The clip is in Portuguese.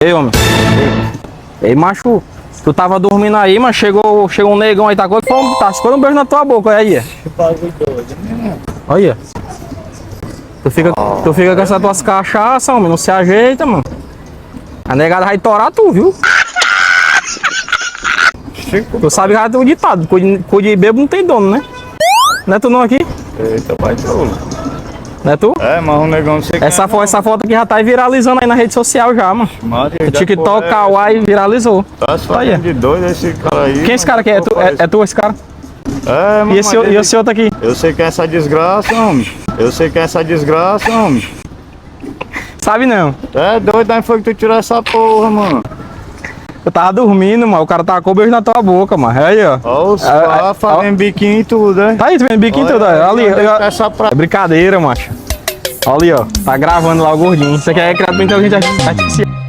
Ei, homem. Ei, macho. Tu tava dormindo aí, mas chegou um negão aí, tascou um beijo na tua boca, olha aí. Olha. Tu fica com essas tuas cachaças, homem, não se ajeita, mano. A negada vai torar tu, viu? Tu sabe que tem um ditado, cu de bebo não tem dono, né? Não é tu não aqui? Eita, pai tolo. Não é tu? É, mas o negão não sei quem Essa foto aqui já tá viralizando aí na rede social já, mano. O TikTok, Kawaii viralizou. Tá se Olha. fazendo de doido esse cara aí. Quem é esse cara aqui? É tu esse cara? É, mano. E esse outro aqui? Eu sei quem é essa desgraça, homem. Eu sei quem é essa desgraça, homem. Sabe não? É doido, aí foi que tu tirou essa porra, mano. Eu tava dormindo, mano. O cara tacou o beijo na tua boca, mano. Aí, ó. Ó os pá, fazendo biquinho e tudo, hein? Tá aí, tu vendo biquinho tudo, Olha ó. Ali, onde ó. tá essa pra... É brincadeira, macho. Olha ali, ó. Tá gravando lá o gordinho. Isso aqui é criado por inteligência artificial.